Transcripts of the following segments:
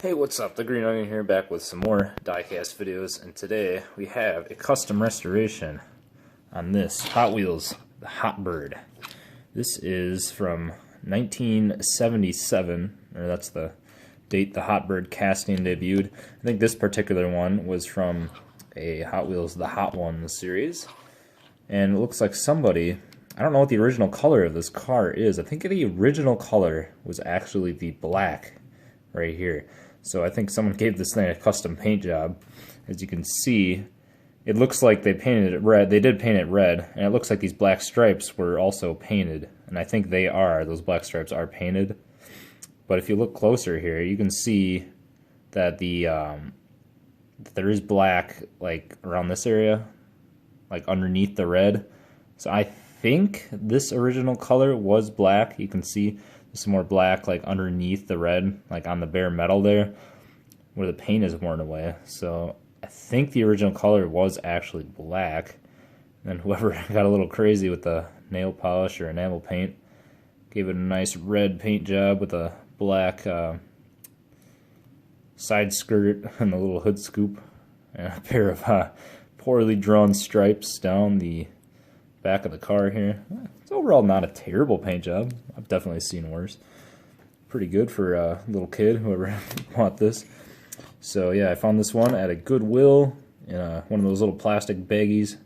Hey, what's up? The Green Onion here, back with some more diecast videos, and today we have a custom restoration on this Hot Wheels, the Hot Bird. This is from 1977, or that's the date the Hot Bird casting debuted. I think this particular one was from a Hot Wheels The Hot Ones series, and it looks like somebody, I don't know what the original color of this car is. I think the original color was actually the black right here. So I think someone gave this thing a custom paint job. As you can see, it looks like they painted it red. They did paint it red, and it looks like these black stripes were also painted. And I think they are. Those black stripes are painted. But if you look closer here, you can see that there is black like around this area, like underneath the red. So I think this original color was black. You can see some more black like underneath the red, like on the bare metal there where the paint is worn away. So I think the original color was actually black, and whoever got a little crazy with the nail polish or enamel paint gave it a nice red paint job with a black side skirt and a little hood scoop and a pair of poorly drawn stripes down the back of the car here. It's overall not a terrible paint job. I've definitely seen worse. Pretty good for a little kid, whoever bought this. So yeah, I found this one at a Goodwill in one of those little plastic baggies.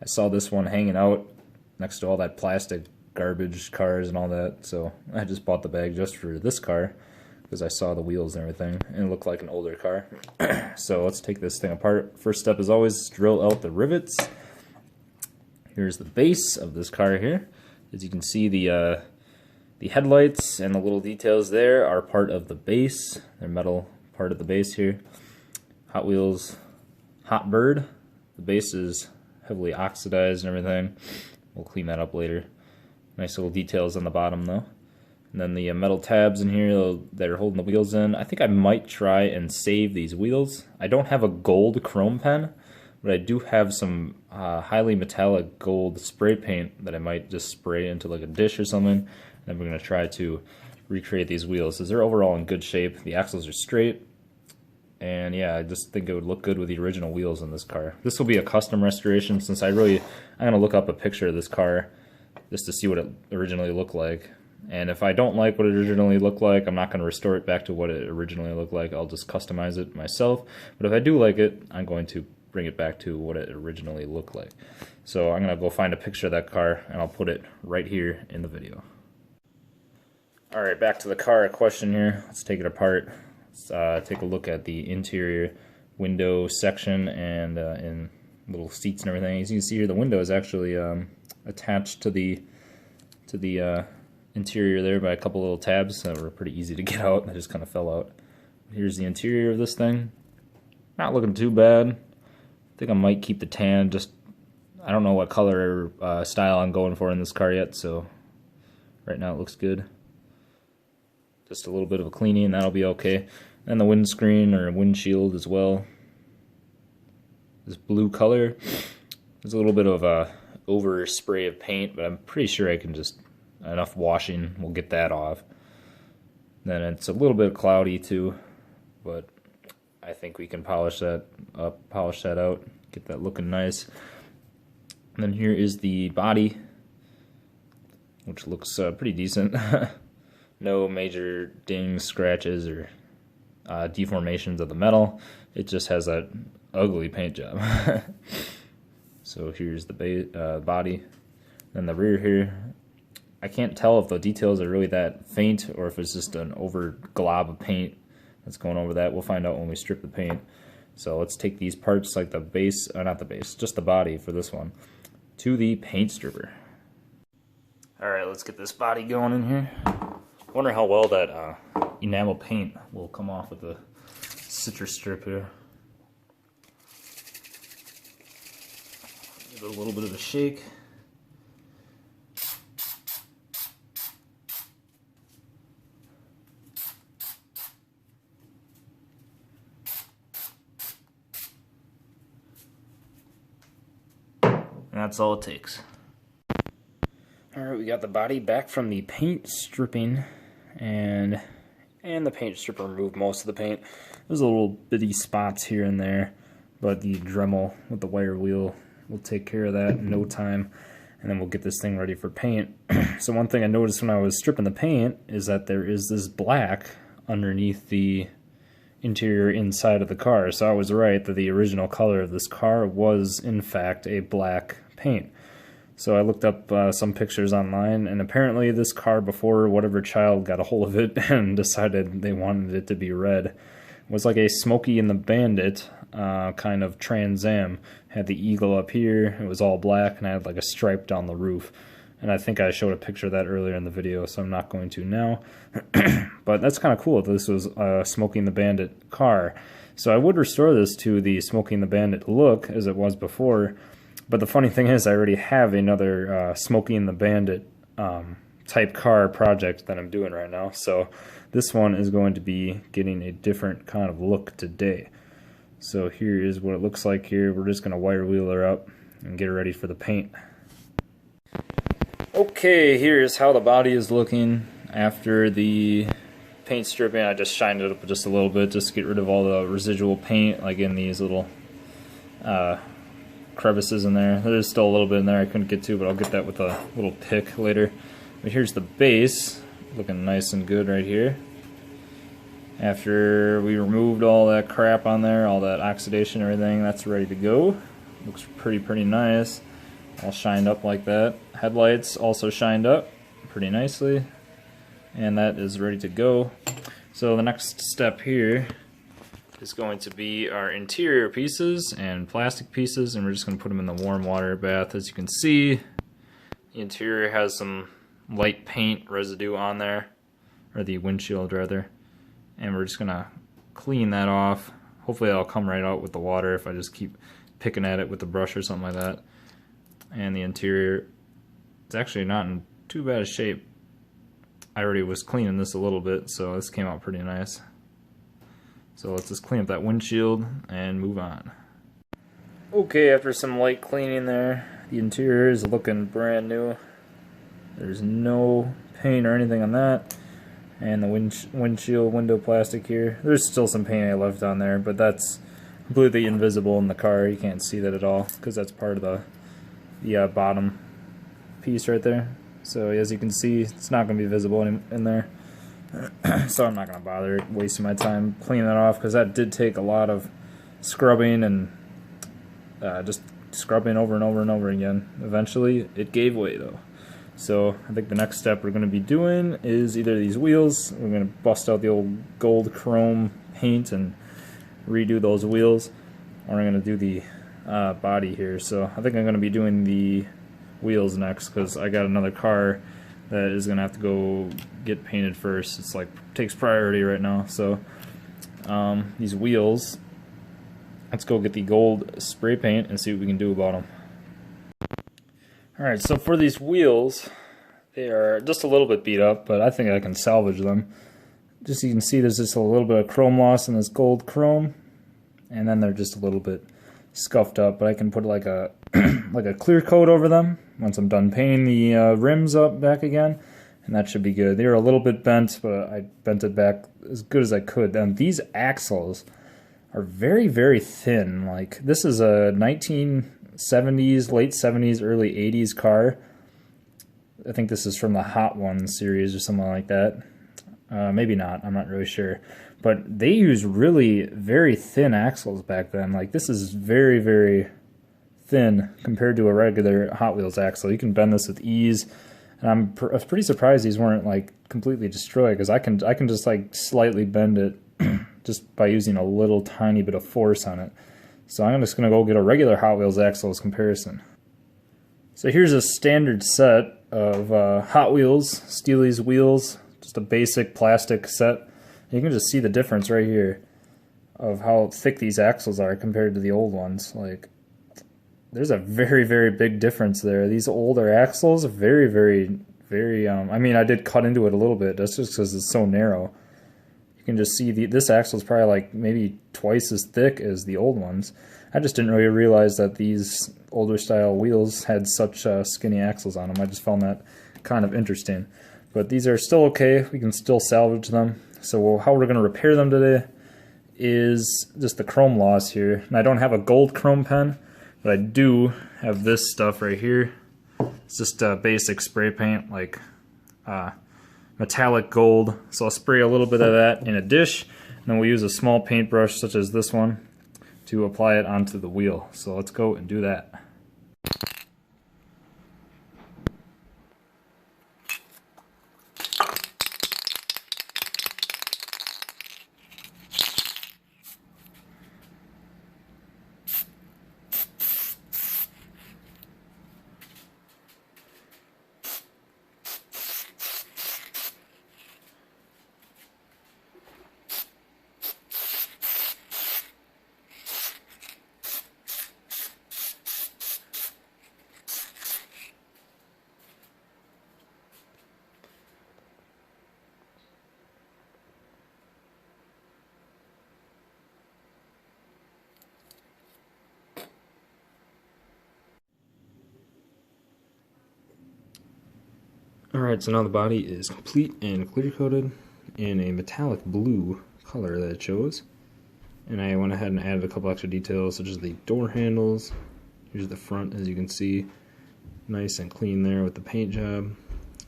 I saw this one hanging out next to all that plastic garbage cars and all that, so I just bought the bag just for this car because I saw the wheels and everything, and it looked like an older car. So let's take this thing apart. First step, as always, drill out the rivets. Here's the base of this car here. As you can see, the headlights and the little details there are part of the base. They're metal part of the base here. Hot Wheels Hot Bird. The base is heavily oxidized and everything. We'll clean that up later. Nice little details on the bottom though. And then the metal tabs in here that are holding the wheels in. I think I might try and save these wheels. I don't have a gold chrome pen, but I do have some highly metallic gold spray paint that I might just spray into like a dish or something. And then we're going to try to recreate these wheels, because they're overall in good shape. The axles are straight. And yeah, I just think it would look good with the original wheels in this car. This will be a custom restoration, since I'm going to look up a picture of this car just to see what it originally looked like. And if I don't like what it originally looked like, I'm not going to restore it back to what it originally looked like. I'll just customize it myself. But if I do like it, I'm going to bring it back to what it originally looked like. So I'm going to go find a picture of that car, and I'll put it right here in the video. Alright, back to the car question here. Let's take it apart. Let's take a look at the interior window section and in little seats and everything. As you can see here, the window is actually attached to the interior there by a couple little tabs that were pretty easy to get out. They just kind of fell out. Here's the interior of this thing. Not looking too bad. I think I might keep the tan. Just, I don't know what color or style I'm going for in this car yet, so right now it looks good. Just a little bit of a cleaning, that'll be okay. And the windscreen or windshield as well. This blue color, there's a little bit of a overspray of paint, but I'm pretty sure I can just, enough washing will get that off. Then it's a little bit cloudy too, but I think we can polish that up, polish that out, get that looking nice. And then here is the body, which looks pretty decent. No major dings, scratches, or deformations of the metal. It just has that ugly paint job. So here's the body. Then the rear here, I can't tell if the details are really that faint or if it's just an over glob of paint that's going over that. We'll find out when we strip the paint. So let's take these parts, like the base, not the base, just the body for this one, to the paint stripper. Alright, let's get this body going in here. I wonder how well that enamel paint will come off with the citrus strip here. Give it a little bit of a shake. And that's all it takes. Alright, we got the body back from the paint stripping, and And the paint stripper removed most of the paint. There's a little bitty spots here and there, but the Dremel with the wire wheel will take care of that in no time, and then we'll get this thing ready for paint. So one thing I noticed when I was stripping the paint is that there is this black underneath the interior inside of the car. So I was right that the original color of this car was in fact a black paint. So I looked up some pictures online, and apparently this car, before whatever child got a hold of it and decided they wanted it to be red, was like a Smokey and the Bandit kind of Trans Am. Had the eagle up here, it was all black, and I had like a stripe down the roof. And I think I showed a picture of that earlier in the video, so I'm not going to now. But that's kind of cool if this was a Smokey and the Bandit car. So I would restore this to the Smokey and the Bandit look as it was before. But the funny thing is I already have another Smokey and the Bandit type car project that I'm doing right now. So this one is going to be getting a different kind of look today. So here is what it looks like here. We're just going to wire wheel her up and get her ready for the paint. Okay, here's how the body is looking after the paint stripping. I just shined it up just a little bit just to get rid of all the residual paint, like in these little crevices in there. There's still a little bit in there I couldn't get to, but I'll get that with a little pick later. But here's the base, looking nice and good right here. After we removed all that crap on there, all that oxidation and everything, that's ready to go. Looks pretty nice. All shined up like that. Headlights also shined up pretty nicely. And that is ready to go. So the next step here is going to be our interior pieces and plastic pieces, and we're just going to put them in the warm water bath. As you can see, the interior has some light paint residue on there, or the windshield rather, and we're just going to clean that off. Hopefully that'll come right out with the water if I just keep picking at it with the brush or something like that. And the interior, it's actually not in too bad a shape. I already was cleaning this a little bit, so this came out pretty nice. So let's just clean up that windshield and move on. Okay, after some light cleaning there, the interior is looking brand new. There's no paint or anything on that. And the windshield window plastic here, there's still some paint I left on there, but that's completely invisible in the car. You can't see that at all because that's part of the bottom piece right there. So as you can see, it's not going to be visible in there. So I'm not going to bother wasting my time cleaning that off, because that did take a lot of scrubbing and just scrubbing over and over and over again. Eventually it gave way though. So I think the next step we're going to be doing is either these wheels. We're going to bust out the old gold chrome paint and redo those wheels, or I'm going to do the body here. So I think I'm going to be doing the wheels next, because I got another car that is going to have to go get painted first. It's like takes priority right now. So these wheels, let's go get the gold spray paint and see what we can do about them. Alright, so for these wheels, they are just a little bit beat up, but I think I can salvage them. Just so you can see, there's just a little bit of chrome loss in this gold chrome, and then they're just a little bit scuffed up, but I can put like a like a clear coat over them once I'm done painting the rims up back again, and that should be good. They were a little bit bent, but I bent it back as good as I could. And these axles are very thin. Like, this is a 1970s, late 70s, early 80s car. I think this is from the Hot Ones series or something like that. Maybe not, I'm not really sure. But they used really very thin axles back then. Like, this is very thin compared to a regular Hot Wheels axle. You can bend this with ease, and I was pretty surprised these weren't like completely destroyed, because I can just like slightly bend it just by using a little tiny bit of force on it. So I'm just gonna go get a regular Hot Wheels axle as comparison. So here's a standard set of Hot Wheels Steely's wheels, just a basic plastic set. You can just see the difference right here of how thick these axles are compared to the old ones. Like, there's a very big difference there. These older axles are very I mean, I did cut into it a little bit. That's just because it's so narrow. You can just see this axle is probably like maybe twice as thick as the old ones. I just didn't really realize that these older style wheels had such skinny axles on them. I just found that kind of interesting. But these are still okay. We can still salvage them. So how we're going to repair them today is just the chrome loss here. And I don't have a gold chrome pen, but I do have this stuff right here. It's just a basic spray paint, like metallic gold. So I'll spray a little bit of that in a dish, and then we'll use a small paintbrush such as this one to apply it onto the wheel. So let's go and do that. Alright, so now the body is complete and clear coated in a metallic blue color that it shows. And I went ahead and added a couple extra details such as the door handles. Here's the front, as you can see, nice and clean there with the paint job.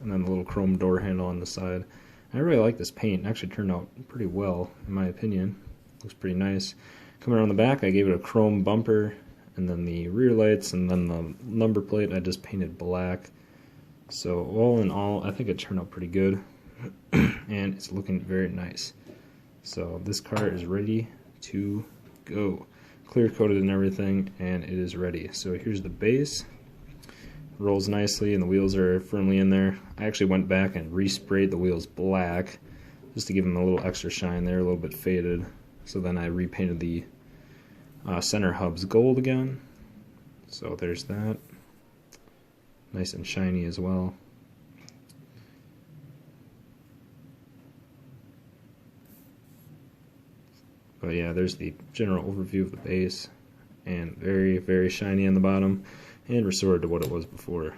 And then the little chrome door handle on the side. I really like this paint. It actually turned out pretty well, in my opinion. Looks pretty nice. Coming around the back, I gave it a chrome bumper, and then the rear lights, and then the number plate I just painted black. So all in all, I think it turned out pretty good, and it's looking very nice. So this car is ready to go. Clear coated and everything, and it is ready. So here's the base. Rolls nicely, and the wheels are firmly in there. I actually went back and resprayed the wheels black, just to give them a little extra shine there, a little bit faded. So then I repainted the center hubs gold again. So there's that. Nice and shiny as well. But yeah, there's the general overview of the base, and very, very shiny on the bottom, and restored to what it was before.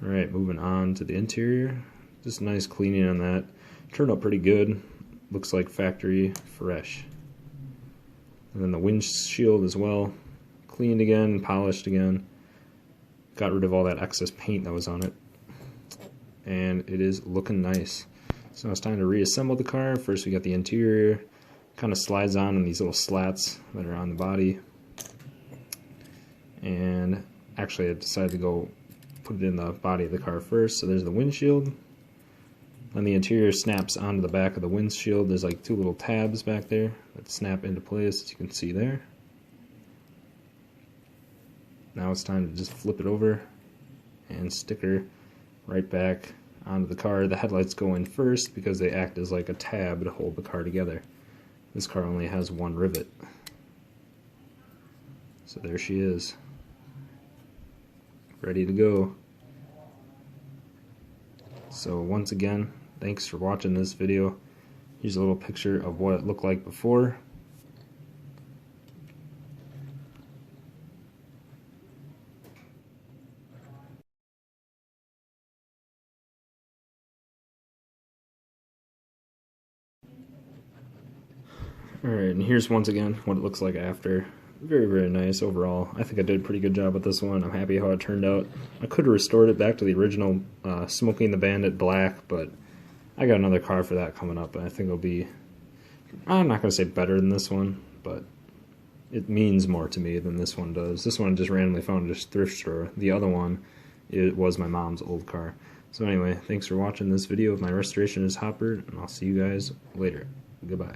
Alright, moving on to the interior. Just nice cleaning on that. Turned out pretty good. Looks like factory fresh. And then the windshield as well. Cleaned again, polished again. Got rid of all that excess paint that was on it, and it is looking nice. So now it's time to reassemble the car. First we got the interior, kind of slides on in these little slats that are on the body, and actually I decided to go put it in the body of the car first. So there's the windshield, and the interior snaps onto the back of the windshield. There's like two little tabs back there that snap into place, as you can see there. Now it's time to just flip it over and sticker right back onto the car. The headlights go in first because they act as like a tab to hold the car together. This car only has one rivet. So there she is, ready to go. So once again, thanks for watching this video. Here's a little picture of what it looked like before. Alright, and here's once again what it looks like after. Very, very nice overall. I think I did a pretty good job with this one. I'm happy how it turned out. I could have restored it back to the original Smoking the Bandit black, but I got another car for that coming up, and I think it'll be, I'm not going to say better than this one, but it means more to me than this one does. This one I just randomly found at a thrift store. The other one, it was my mom's old car. So anyway, thanks for watching this video of my restoration of this hopper, and I'll see you guys later. Goodbye.